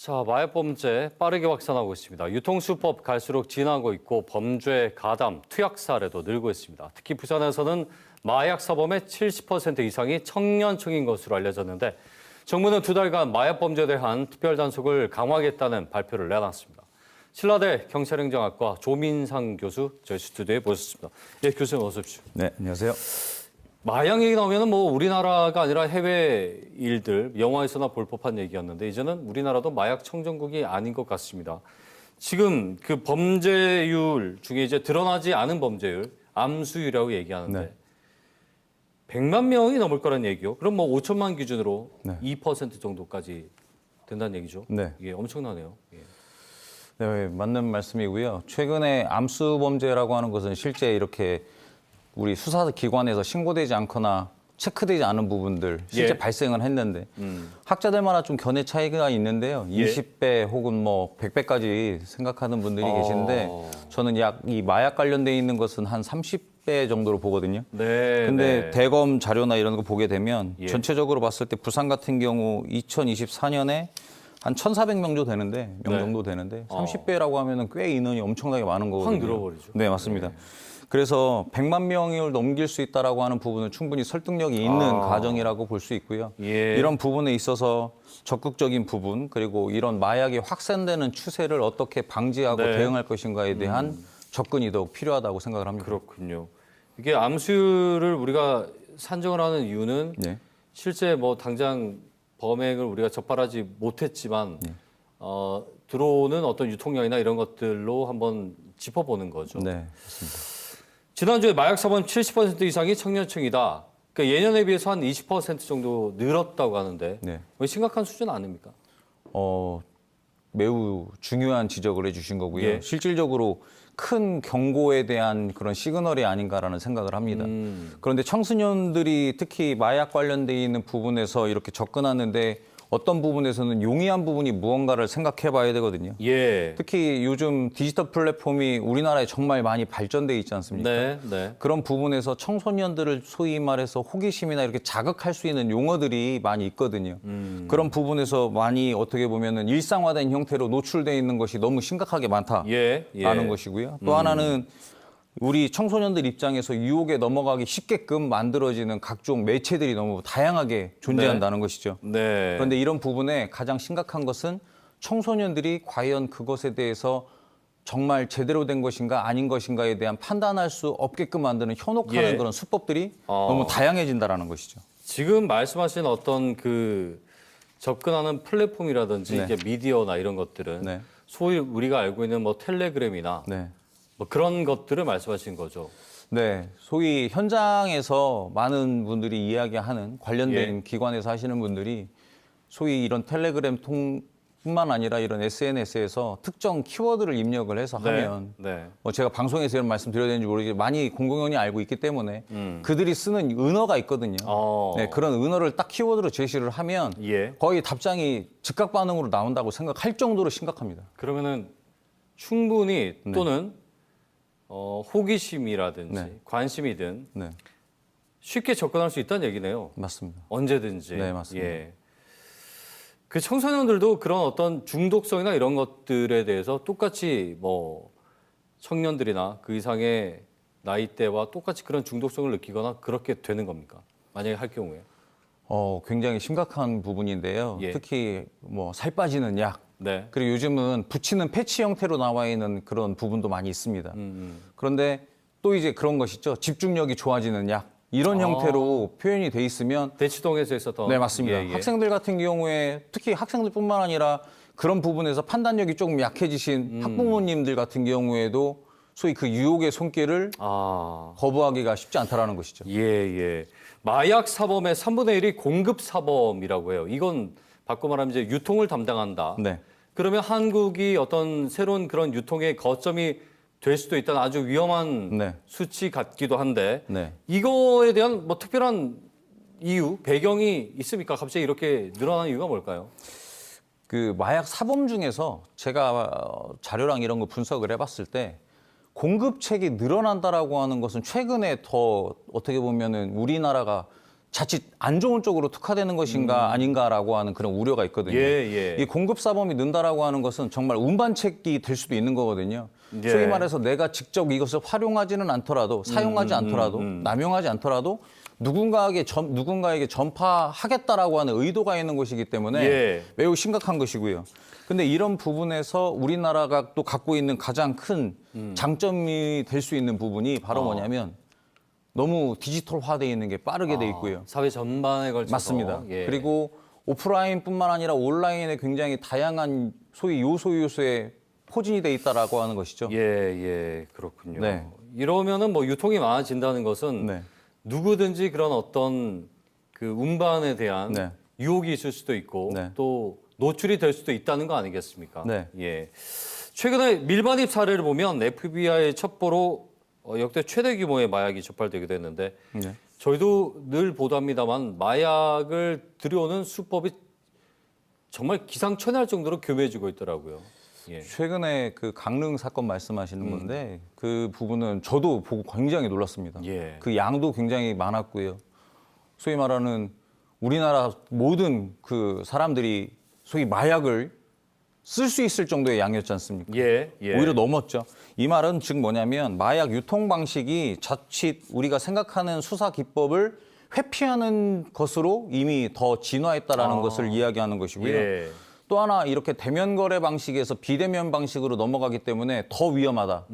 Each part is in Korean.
자, 마약 범죄 빠르게 확산하고 있습니다. 유통수법 갈수록 진화하고 있고 범죄, 가담, 투약 사례도 늘고 있습니다. 특히 부산에서는 마약 사범의 70% 이상이 청년층인 것으로 알려졌는데 정부는 2달간 마약 범죄에 대한 특별 단속을 강화하겠다는 발표를 내놨습니다. 신라대 경찰행정학과 조민상 교수 저희 스튜디오에 모셨습니다. 예, 교수님 어서 오십시오. 네, 안녕하세요. 마약 얘기 나오면 뭐 우리나라가 아니라 해외 일들, 영화에서나 볼 법한 얘기였는데 이제는 우리나라도 마약 청정국이 아닌 것 같습니다. 지금 그 범죄율 중에 이제 드러나지 않은 범죄율, 암수율이라고 얘기하는데 네. 100만 명이 넘을 거란 얘기요. 그럼 뭐 5천만 기준으로 네. 2% 정도까지 된다는 얘기죠. 네. 이게 엄청나네요. 예. 네, 맞는 말씀이고요. 최근에 암수 범죄라고 하는 것은 실제 이렇게 우리 수사기관에서 신고되지 않거나 체크되지 않은 부분들 실제 예. 발생을 했는데 학자들마다 좀 견해 차이가 있는데요. 예. 20배 혹은 뭐 100배까지 생각하는 분들이 계신데 저는 약 이 마약 관련돼 있는 것은 한 30배 정도로 보거든요. 네. 근데 네. 대검 자료나 이런 거 보게 되면 예. 전체적으로 봤을 때 부산 같은 경우 2024년에 한 1,400명 정도 되는데 네. 30배라고 하면은 꽤 인원이 엄청나게 많은 거거든요. 확 늘어버리죠. 네, 맞습니다. 네. 그래서 100만 명을 넘길 수 있다라고 하는 부분은 충분히 설득력이 있는 과정이라고 볼 수 있고요. 예. 이런 부분에 있어서 적극적인 부분 그리고 이런 마약이 확산되는 추세를 어떻게 방지하고 네. 대응할 것인가에 대한 접근이 더욱 필요하다고 생각을 합니다. 그렇군요. 이게 암수율을 우리가 산정을 하는 이유는 네. 실제 뭐 당장 범행을 우리가 적발하지 못했지만 들어오는 어떤 유통량이나 이런 것들로 한번 짚어보는 거죠. 네, 맞습니다. 지난주에 마약 사범 70% 이상이 청년층이다. 그러니까 예년에 비해서 한 20% 정도 늘었다고 하는데 네. 심각한 수준 아닙니까? 매우 중요한 지적을 해주신 거고요. 예. 실질적으로 큰 경고에 대한 그런 시그널이 아닌가라는 생각을 합니다. 그런데 청소년들이 특히 마약 관련돼 있는 부분에서 이렇게 접근하는데 어떤 부분에서는 용이한 부분이 무언가를 생각해 봐야 되거든요. 예. 특히 요즘 디지털 플랫폼이 우리나라에 정말 많이 발전돼 있지 않습니까? 네, 네. 그런 부분에서 청소년들을 소위 말해서 호기심이나 이렇게 자극할 수 있는 용어들이 많이 있거든요. 그런 부분에서 많이 어떻게 보면은 일상화된 형태로 노출돼 있는 것이 너무 심각하게 많다라는 예. 것이고요. 또 하나는 우리 청소년들 입장에서 유혹에 넘어가기 쉽게끔 만들어지는 각종 매체들이 너무 다양하게 존재한다는 것이죠. 네. 그런데 이런 부분에 가장 심각한 것은 청소년들이 과연 그것에 대해서 정말 제대로 된 것인가 아닌 것인가에 대한 판단할 수 없게끔 만드는 현혹하는 예. 그런 수법들이 너무 다양해진다는 것이죠. 지금 말씀하신 어떤 그 접근하는 플랫폼이라든지 네. 이제 미디어나 이런 것들은 네. 소위 우리가 알고 있는 뭐 텔레그램이나 네. 뭐 그런 것들을 말씀하신 거죠. 네, 소위 현장에서 많은 분들이 이야기하는 관련된 기관에서 하시는 분들이 소위 이런 텔레그램 통뿐만 아니라 이런 SNS에서 특정 키워드를 입력을 해서 하면 네. 뭐 제가 방송에서 이런 말씀 드려야 되는지 모르겠지만 많이 공공연히 알고 있기 때문에 그들이 쓰는 은어가 있거든요. 네, 그런 은어를 딱 키워드로 제시를 하면 예. 거의 답장이 즉각 반응으로 나온다고 생각할 정도로 심각합니다. 그러면은 충분히 또는 호기심이라든지 네. 관심이든 네, 쉽게 접근할 수 있다는 얘기네요. 맞습니다. 언제든지. 네, 맞습니다. 예. 그 청소년들도 그런 어떤 중독성이나 이런 것들에 대해서 똑같이 뭐 청년들이나 그 이상의 나이대와 똑같이 그런 중독성을 느끼거나 그렇게 되는 겁니까? 만약에 할 경우에. 굉장히 심각한 부분인데요. 예. 특히 뭐 살 빠지는 약, 네. 그리고 요즘은 붙이는 패치 형태로 나와 있는 그런 부분도 많이 있습니다. 그런데 또 이제 그런 것이죠. 집중력이 좋아지는 약. 이런 형태로 표현이 돼 있으면 대치동에서 있었던. 네, 맞습니다. 예, 예. 학생들 같은 경우에 특히 학생들뿐만 아니라 그런 부분에서 판단력이 조금 약해지신 학부모님들 같은 경우에도 소위 그 유혹의 손길을 거부하기가 쉽지 않다라는 것이죠. 예, 예. 마약 사범의 3분의 1이 공급 사범이라고 해요. 이건 바꿔 말하면 이제 유통을 담당한다. 네. 그러면 한국이 어떤 새로운 그런 유통의 거점이 될 수도 있다는 아주 위험한 네. 수치 같기도 한데 네. 이거에 대한 뭐 특별한 이유, 배경이 있습니까? 갑자기 이렇게 늘어난 이유가 뭘까요? 그 마약 사범 중에서 제가 자료랑 이런 거 분석을 해봤을 때 공급책이 늘어난다라고 하는 것은 최근에 더 어떻게 보면은 우리나라가 자칫 안 좋은 쪽으로 특화되는 것인가 아닌가라고 하는 그런 우려가 있거든요. 예. 이 공급 사범이 는다라고 하는 것은 정말 운반책이 될 수도 있는 거거든요. 예. 소위 말해서 내가 직접 이것을 활용하지는 않더라도 사용하지 않더라도 남용하지 않더라도 누군가에게 전파하겠다라고 하는 의도가 있는 것이기 때문에 예. 매우 심각한 것이고요. 근데 이런 부분에서 우리나라가 또 갖고 있는 가장 큰 장점이 될 수 있는 부분이 바로 뭐냐면 너무 디지털화되어 있는 게 빠르게 돼 있고요. 사회 전반에 걸쳐서. 맞습니다. 예. 그리고 오프라인뿐만 아니라 온라인에 굉장히 다양한 소위 요소에 포진이 돼 있다라고 하는 것이죠. 예, 그렇군요. 네. 이러면은 뭐 유통이 많아진다는 것은 네. 누구든지 그런 어떤 그 운반에 대한 네. 유혹이 있을 수도 있고 네. 또 노출이 될 수도 있다는 거 아니겠습니까? 네. 예. 최근에 밀반입 사례를 보면 FBI 첩보로 역대 최대 규모의 마약이 적발되기도 했는데 네. 저희도 늘 보도합니다만 마약을 들여오는 수법이 정말 기상천외할 정도로 교묘해지고 있더라고요. 예. 최근에 그 강릉 사건 말씀하시는 건데 그 부분은 저도 보고 굉장히 놀랐습니다. 예. 그 양도 굉장히 많았고요. 소위 말하는 우리나라 모든 그 사람들이 소위 마약을 쓸 수 있을 정도의 양이었지 않습니까? 예. 오히려 넘었죠. 이 말은 즉 뭐냐면 마약 유통 방식이 자칫 우리가 생각하는 수사 기법을 회피하는 것으로 이미 더 진화했다라는 것을 이야기하는 것이고요. 예. 또 하나 이렇게 대면 거래 방식에서 비대면 방식으로 넘어가기 때문에 더 위험하다.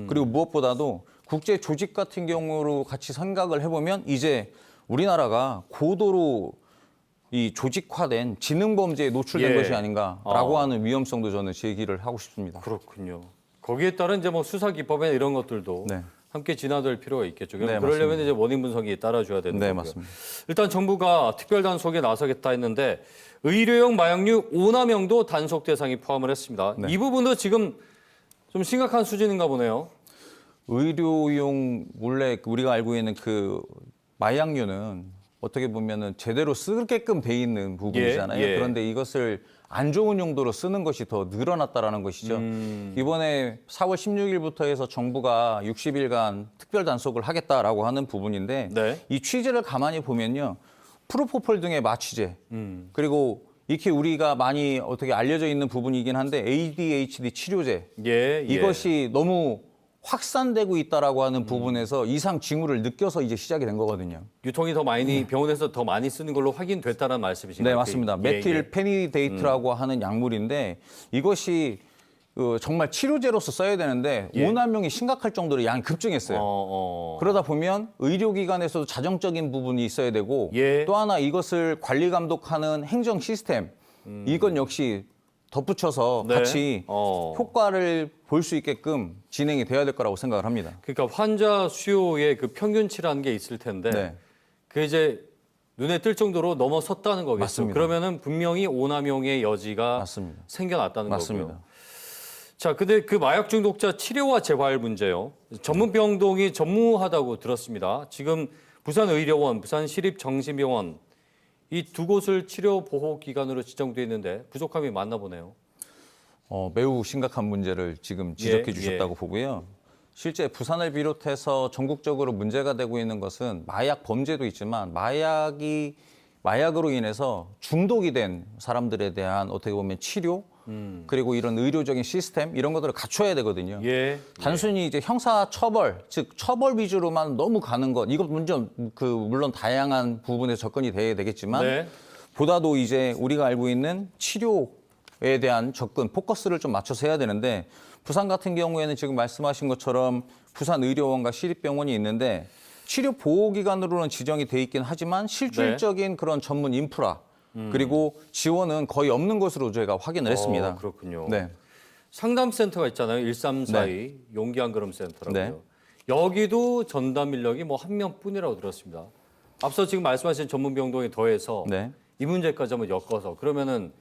그리고 무엇보다도 국제 조직 같은 경우로 같이 생각을 해보면 이제 우리나라가 고도로 이 조직화된 지능 범죄에 노출된 예. 것이 아닌가라고 하는 위험성도 저는 제기를 하고 싶습니다. 그렇군요. 거기에 따른 이제 뭐 수사 기법이나 이런 것들도 네. 함께 진화될 필요가 있겠죠. 네, 그러려면 맞습니다. 이제 원인 분석이 따라줘야 되는 네, 거고요. 맞습니다. 일단 정부가 특별 단속에 나서겠다 했는데 의료용 마약류 오남용도 단속 대상이 포함을 했습니다. 네. 이 부분도 지금 좀 심각한 수준인가 보네요. 의료용 원래 우리가 알고 있는 그 마약류는 어떻게 보면은 제대로 쓰게끔 돼 있는 부분이잖아요. 예. 그런데 이것을 안 좋은 용도로 쓰는 것이 더 늘어났다라는 것이죠. 이번에 4월 16일부터 해서 정부가 60일간 특별 단속을 하겠다라고 하는 부분인데 네. 이 취지를 가만히 보면요. 프로포폴 등의 마취제 그리고 이렇게 우리가 많이 어떻게 알려져 있는 부분이긴 한데 ADHD 치료제 예. 이것이 너무 확산되고 있다라고 하는 부분에서 이상 징후를 느껴서 이제 시작이 된 거거든요. 유통이 더 많이 병원에서 더 많이 쓰는 걸로 확인됐다는 말씀이신가요? 네, 맞습니다. 메틸 페니데이트라고 하는 약물인데 이것이 정말 치료제로서 써야 되는데 오남용이 심각할 정도로 양이 급증했어요. 그러다 보면 의료기관에서도 자정적인 부분이 있어야 되고 예. 또 하나 이것을 관리 감독하는 행정 시스템 이건 역시 덧붙여서 네. 같이 효과를 볼 수 있게끔 진행이 돼야 될 거라고 생각을 합니다. 그러니까 환자 수요의 그 평균치라는 게 있을 텐데 네. 그게 이제 눈에 뜰 정도로 넘어섰다는 거겠죠. 맞습니다. 그러면은 분명히 오남용의 여지가 맞습니다. 생겨났다는 맞습니다. 거고요. 자, 근데 그 마약 중독자 치료와 재활 문제요. 전문 병동이 전무하다고 들었습니다. 지금 부산의료원, 부산시립정신병원 이 두 곳을 치료 보호 기관으로 지정돼 있는데 부족함이 많나 보네요. 매우 심각한 문제를 지금 지적해 주셨다고 보고요. 실제 부산을 비롯해서 전국적으로 문제가 되고 있는 것은 마약 범죄도 있지만 마약으로 인해서 중독이 된 사람들에 대한 어떻게 보면 치료 그리고 이런 의료적인 시스템 이런 것들을 갖춰야 되거든요. 단순히 이제 형사 처벌, 즉 처벌 위주로만 너무 가는 것 이것 물론 다양한 부분에 접근이 돼야 되겠지만 네. 보다도 이제 우리가 알고 있는 치료에 대한 접근 포커스를 좀 맞춰서 해야 되는데 부산 같은 경우에는 지금 말씀하신 것처럼 부산의료원과 시립병원이 있는데 치료 보호기관으로는 지정이 돼 있긴 하지만 실질적인 그런 전문 인프라 그리고 지원은 거의 없는 것으로 저희가 확인을 했습니다. 그렇군요. 네. 상담센터가 있잖아요. 1342 용기 한 걸음 센터라고요. 네. 여기도 전담 인력이 뭐 한 명뿐이라고 들었습니다. 앞서 지금 말씀하신 전문 병동에 더해서 네. 이 문제까지 한번 엮어서 그러면은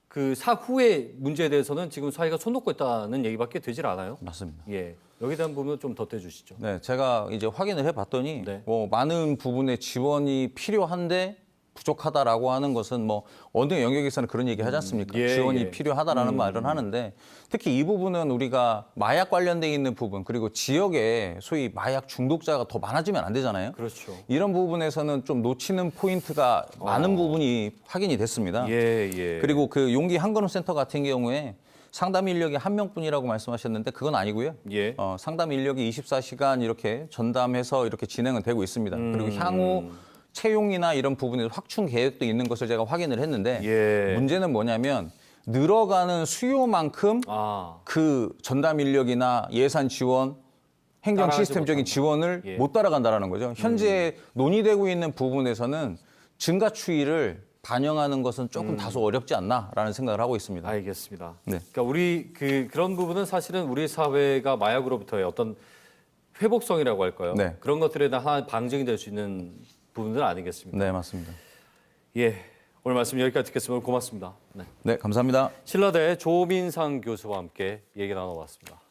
그 사후의 문제에 대해서는 지금 사회가 손 놓고 있다는 얘기밖에 되질 않아요. 맞습니다. 예, 여기에 대한 부분 좀 덧대 주시죠. 네, 제가 이제 확인을 해봤더니 네. 많은 부분의 지원이 필요한데 부족하다라고 하는 것은 뭐 어느 영역에서는 그런 얘기 하지 않습니까? 예, 지원이 예. 필요하다라는 말을 하는데 특히 이 부분은 우리가 마약 관련돼 있는 부분 그리고 지역에 소위 마약 중독자가 더 많아지면 안 되잖아요. 그렇죠. 이런 부분에서는 좀 놓치는 포인트가 많은 부분이 확인이 됐습니다. 예, 예. 그리고 그 용기 한걸음센터 같은 경우에 상담 인력이 한 명뿐이라고 말씀하셨는데 그건 아니고요. 예. 상담 인력이 24시간 이렇게 전담해서 이렇게 진행은 되고 있습니다. 그리고 향후 채용이나 이런 부분에서 확충 계획도 있는 것을 제가 확인을 했는데 예. 문제는 뭐냐면 늘어가는 수요만큼 아, 그 전담 인력이나 예산 지원, 행정 따라가지 시스템적인 못한다. 지원을 예. 못 따라간다는 거죠. 현재 논의되고 있는 부분에서는 증가 추이를 반영하는 것은 조금 다소 어렵지 않나라는 생각을 하고 있습니다. 알겠습니다. 네. 그러니까 우리 그런 부분은 사실은 우리 사회가 마약으로부터의 어떤 회복성이라고 할까요? 네. 그런 것들에 대한 하나의 방증이 될 수 있는 부분들 아니겠습니까? 네, 맞습니다. 예. 오늘 말씀 여기까지 듣겠습니다. 오늘 고맙습니다. 네. 네, 감사합니다. 신라대 조민상 교수와 함께 얘기 나눠봤습니다.